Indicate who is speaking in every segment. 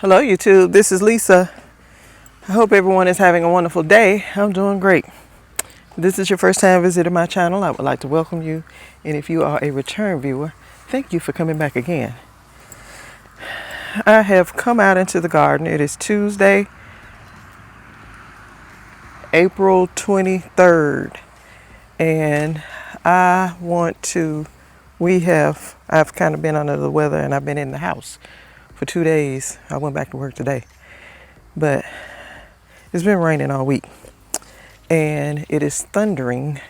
Speaker 1: Hello YouTube, this is Lisa. I hope everyone is having a wonderful day. I'm doing great. If this is your first time visiting my channel, I would like to welcome you. And if you are a return viewer, thank you for coming back again. I have come out into the garden. It is Tuesday, April 23rd. And I've kind of been under the weather and I've been in the house for 2 days. I went back to work today. But it's been raining all week. And it is thundering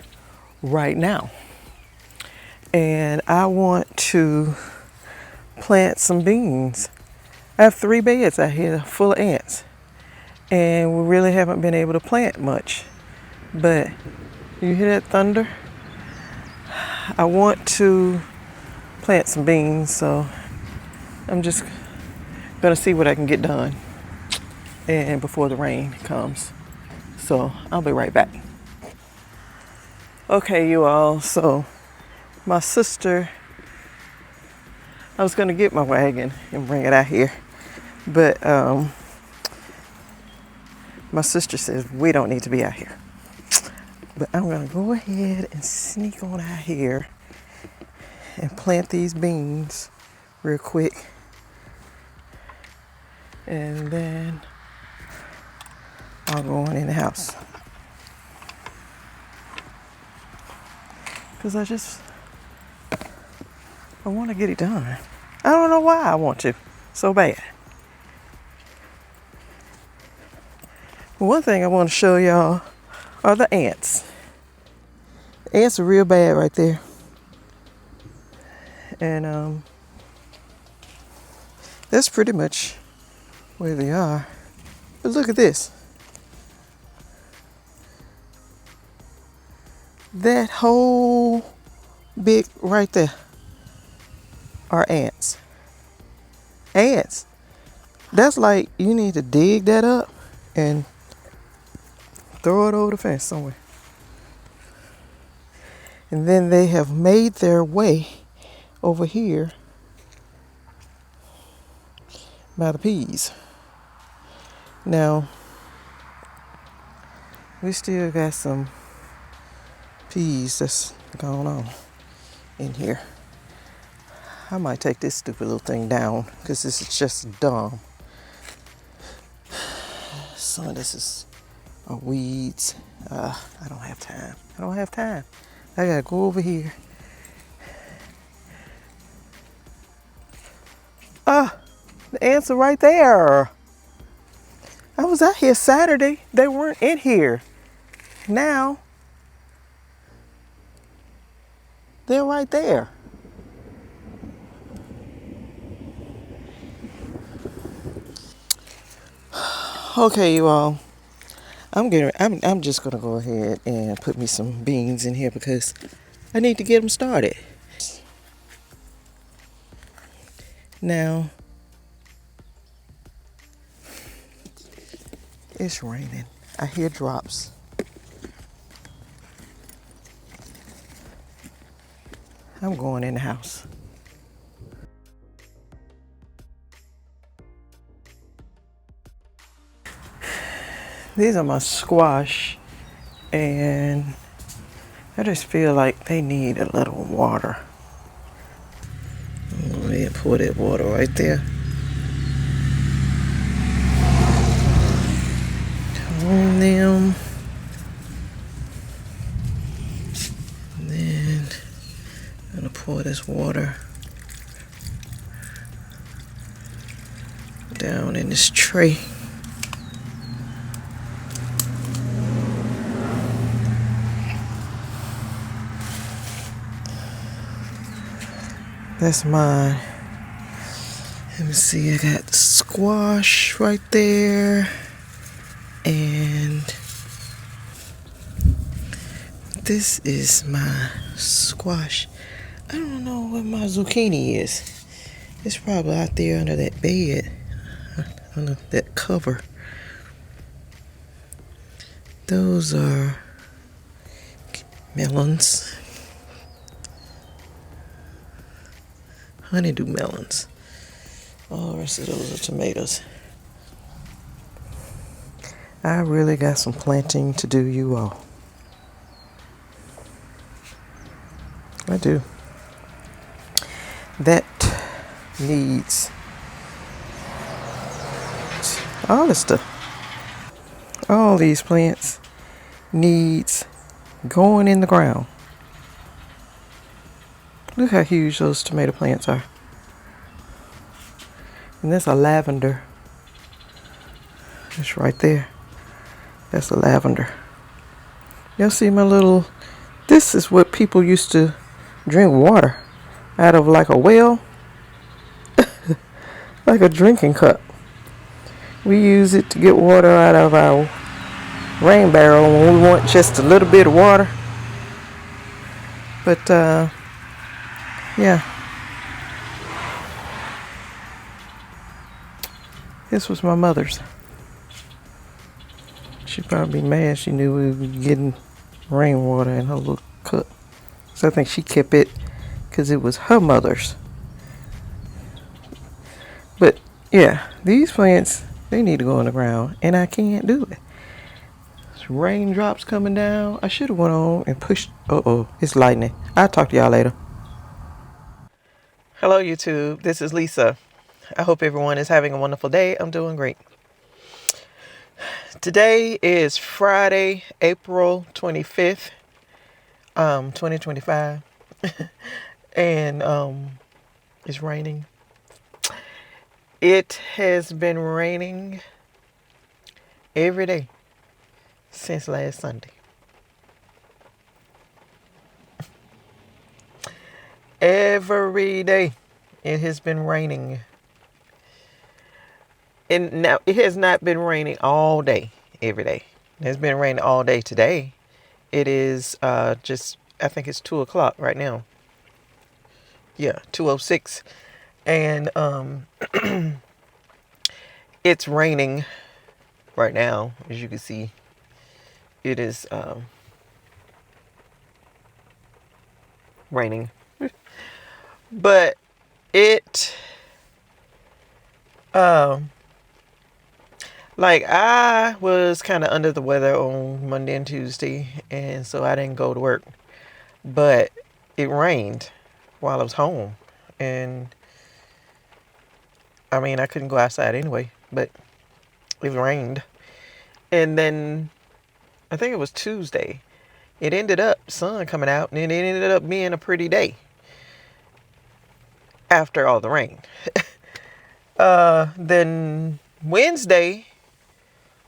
Speaker 1: right now. And I want to plant some beans. I have 3 beds out here full of ants. And we really haven't been able to plant much. But you hear that thunder? I want to plant some beans, so I'm just gonna see what I can get done and before the rain comes. So I'll be right back. Okay, you all, so my sister, I was gonna get my wagon and bring it out here, but my sister says we don't need to be out here. But I'm gonna go ahead and sneak on out here and plant these beans real quick. And then I'll go on in the house. Because I want to get it done. I don't know why I want to so bad. One thing I want to show y'all are the ants. The ants are real bad right there. And that's pretty much where they are. But look at this. That whole big right there are ants. Ants. That's like you need to dig that up and throw it over the fence somewhere. And then they have made their way over here by the peas. Now, we still got some peas that's going on in here. I might take this stupid little thing down because this is just dumb. Some of this are weeds. I don't have time. I gotta go over here. The ants are right there. I was out here Saturday. They weren't in here. Now, they're right there. Okay, you all. I'm just gonna go ahead and put me some beans in here because I need to get them started. Now, it's raining. I hear drops. I'm going in the house. These are my squash, and I just feel like they need a little water. Go ahead and pour that water right there. On them. And then I'm gonna pour this water down in this tray. That's mine. Let me see, I got the squash right there. And this is my squash. I don't know where my zucchini is. It's probably out there under that bed, under that cover. Those are melons. Honeydew melons. All the rest of those are tomatoes. I really got some planting to do, you all. I do. That needs all this stuff. All these plants needs going in the ground. Look how huge those tomato plants are. And that's a lavender. It's right there. That's a lavender. Y'all see my little, this is what people used to drink water out of, like a well, like a drinking cup. We use it to get water out of our rain barrel when we want just a little bit of water. But yeah, this was my mother's. She'd probably be mad she knew we were getting rainwater in her little cup. So I think she kept it because it was her mother's. But yeah, these plants, they need to go in the ground, and I can't do it. There's raindrops coming down. I should have went on and pushed. It's lightning. I'll talk to y'all later. Hello YouTube, this is Lisa. I hope everyone is having a wonderful day. I'm doing great. Today is Friday, April 25th, 2025. And it's raining. It has been raining every day since last Sunday. Every day it has been raining. And now it has not been raining all day, every day. It has been raining all day today. It is just, I think it's 2 o'clock right now. Yeah, 2:06. And it's raining right now, as you can see. It is raining. But it like I was kind of under the weather on Monday and Tuesday, and so I didn't go to work. But it rained while I was home, and I mean I couldn't go outside anyway, but it rained. And then I think it was Tuesday, it ended up sun coming out, and it ended up being a pretty day after all the rain. Then Wednesday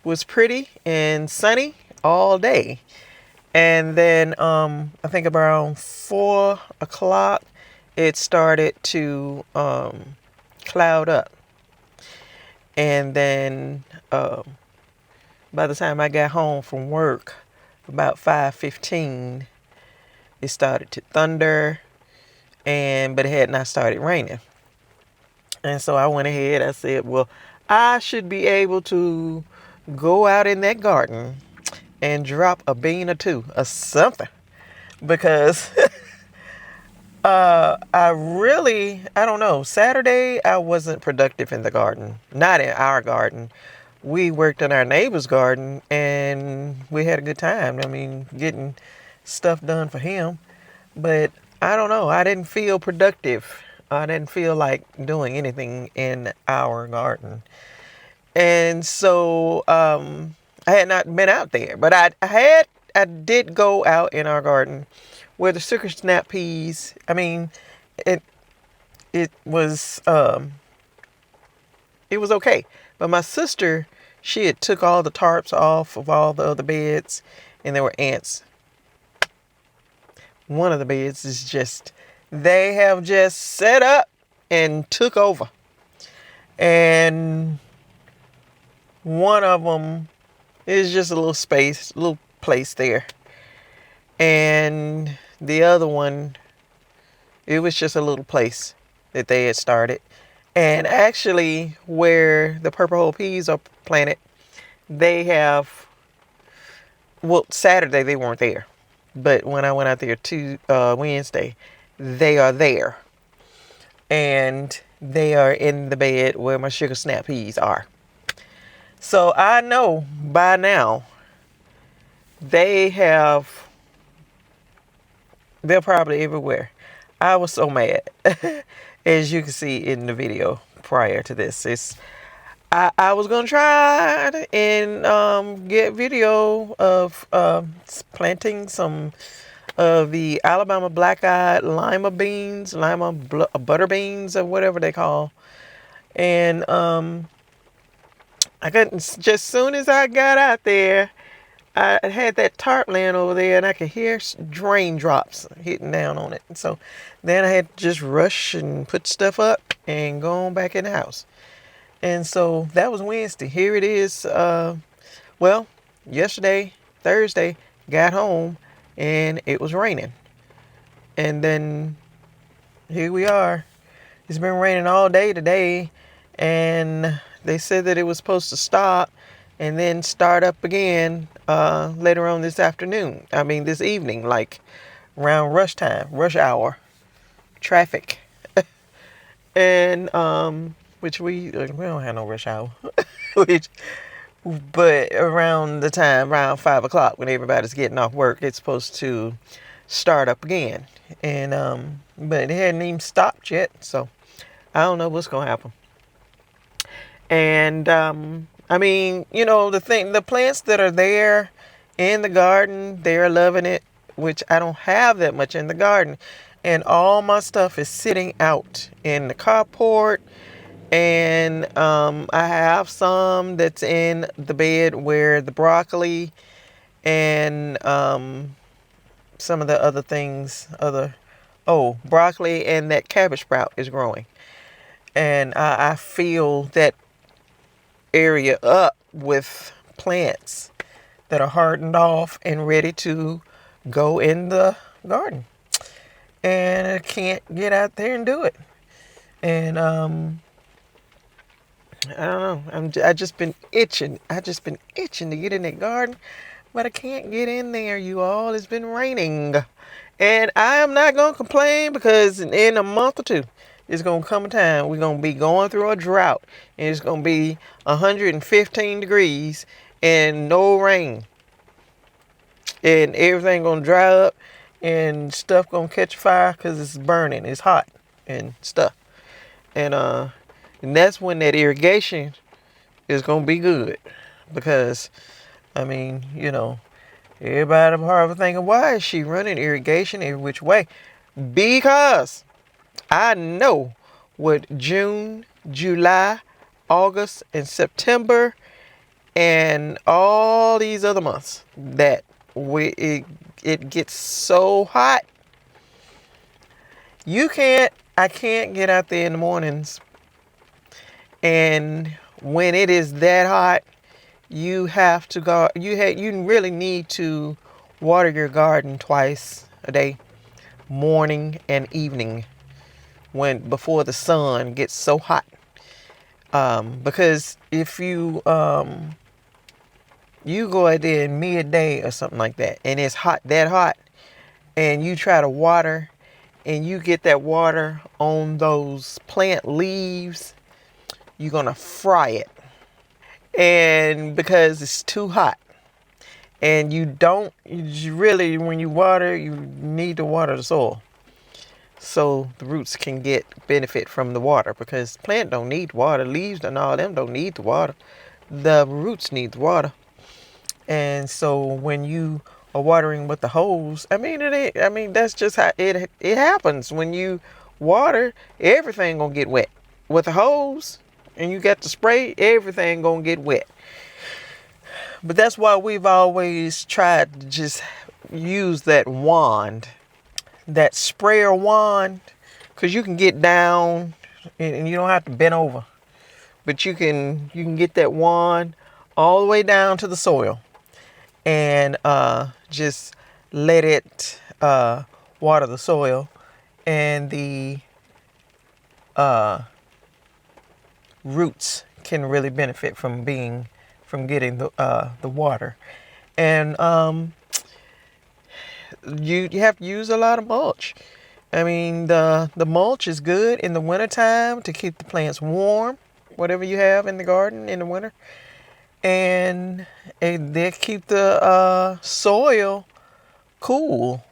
Speaker 1: was pretty and sunny all day. And then I think around 4 o'clock it started to cloud up. And then by the time I got home from work, about 5:15, it started to thunder, but it had not started raining. And so I went ahead, I said, well, I should be able to go out in that garden and drop a bean or two or something, because I don't know, Saturday I wasn't productive in the garden, not in our garden. We worked in our neighbor's garden and we had a good time. I mean, getting stuff done for him, but I don't know, I didn't feel productive. I didn't feel like doing anything in our garden. And so I had not been out there, but I did go out in our garden where the sugar snap peas, I mean, it was okay. But my sister, she had took all the tarps off of all the other beds, and there were ants. One of the beds is just, they have just set up and took over. And one of them is just a little space, a little place there. And the other one, it was just a little place that they had started. And actually, where the purple whole peas are planted, they have, well, Saturday they weren't there. But when I went out there Wednesday, they are there. And they are in the bed where my sugar snap peas are. So I know by now they're probably everywhere. I was so mad. As you can see in the video prior to this. I was gonna try and get video of planting some of the Alabama black-eyed lima beans, butter beans, or whatever they call. And I couldn't. Just soon as I got out there, I had that tarp laying over there, and I could hear raindrops hitting down on it. So then I had to just rush and put stuff up and go on back in the house. And so that was Wednesday. Here it is. Well, yesterday, Thursday, got home and it was raining. And then here we are. It's been raining all day today. And they said that it was supposed to stop and then start up again later on this afternoon. I mean, this evening, like around rush hour, traffic. And which we don't have no rush hour. But around 5 o'clock when everybody's getting off work, it's supposed to start up again. And but it hadn't even stopped yet, so I don't know what's gonna happen. And I mean, you know, the plants that are there in the garden, they're loving it, which I don't have that much in the garden. And all my stuff is sitting out in the carport. And I have some that's in the bed where the broccoli and some of the other things, broccoli and that cabbage sprout is growing. And I fill that area up with plants that are hardened off and ready to go in the garden. And I can't get out there and do it. And I don't know. I just been itching. I just been itching to get in that garden, but I can't get in there, you all. It's been raining. And I am not going to complain because in a month or two, it's going to come a time we're going to be going through a drought. And it's going to be 115 degrees and no rain. And everything going to dry up and stuff going to catch fire because it's burning. It's hot and stuff. And that's when that irrigation is going to be good. Because, I mean, you know, everybody probably thinking, why is she running irrigation every which way? Because I know what June, July, August, and September, and all these other months that it gets so hot. I can't get out there in the mornings. And when it is that hot, you have to go. You really need to water your garden twice a day, morning and evening, before the sun gets so hot. Because if you you go out there in midday or something like that, and it's that hot, and you try to water, and you get that water on those plant leaves, you're going to fry it. And because it's too hot. And when you water, you need to water the soil. So the roots can get benefit from the water. Because plant don't need water. Leaves and all them don't need the water. The roots need the water. And so when you are watering with the hose, that's just how it happens. When you water, everything going to get wet. With the hose, and you got to spray, everything gonna get wet. But that's why we've always tried to just use that wand, that sprayer wand, because you can get down and you don't have to bend over. But you can get that wand all the way down to the soil and just let it water the soil, and the roots can really benefit from getting the water. And you have to use a lot of mulch. I mean, the mulch is good in the wintertime to keep the plants warm, whatever you have in the garden in the winter. and they keep the soil cool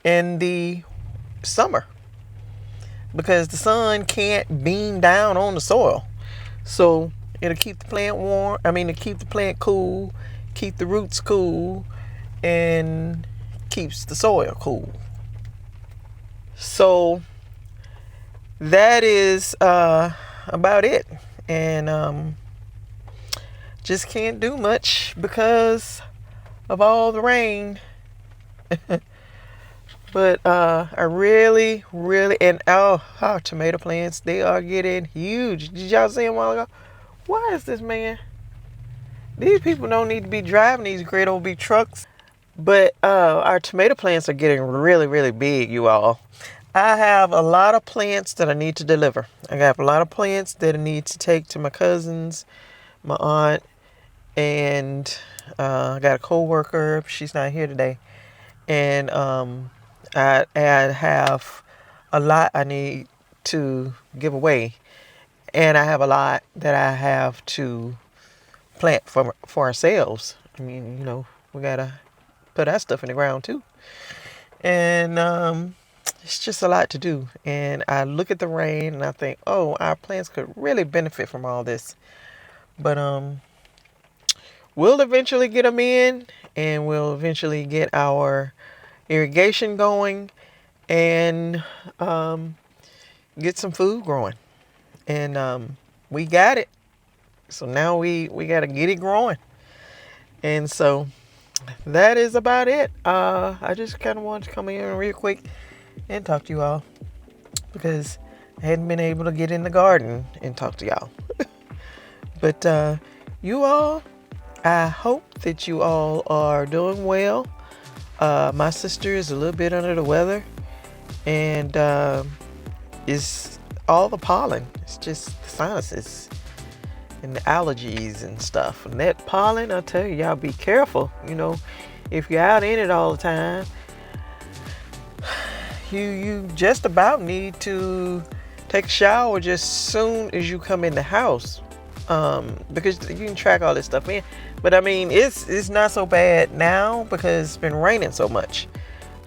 Speaker 1: in the summer, because the sun can't beam down on the soil. So it'll keep the plant warm. I mean, it'll keep the plant cool, keep the roots cool, and keeps the soil cool. So that is about it. And just can't do much because of all the rain. But I really, and our tomato plants, they are getting huge. Did y'all see them a while ago? Why is this man? These people don't need to be driving these great old big trucks. But our tomato plants are getting really big, you all. I have a lot of plants that I need to deliver. I got a lot of plants that I need to take to my cousins, my aunt, and I got a co-worker. She's not here today. And I have a lot I need to give away, and I have a lot that I have to plant for ourselves. I mean, you know, we gotta put our stuff in the ground too, and it's just a lot to do. And I look at the rain and I think, oh, our plants could really benefit from all this. But we'll eventually get them in, and we'll eventually get our irrigation going, and get some food growing. And we got it. So now we got to get it growing. And so that is about it. I just kind of wanted to come in real quick and talk to you all, because I hadn't been able to get in the garden and talk to y'all. But you all, I hope that you all are doing well. My sister is a little bit under the weather, and it's all the pollen. It's just the sinuses and the allergies and stuff. And that pollen, I tell you, y'all be careful. You know, if you're out in it all the time, you just about need to take a shower just soon as you come in the house, because you can track all this stuff in. But I mean, it's not so bad now because it's been raining so much.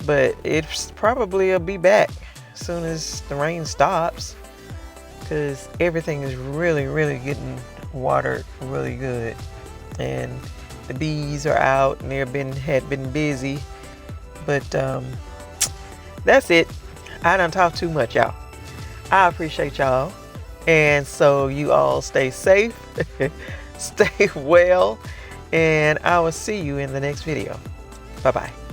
Speaker 1: But it's probably will be back as soon as the rain stops, because everything is really getting watered really good, and the bees are out and had been busy. But that's it. I done talked too much, y'all. I appreciate y'all, and so you all stay safe, stay well, and I will see you in the next video. Bye-bye.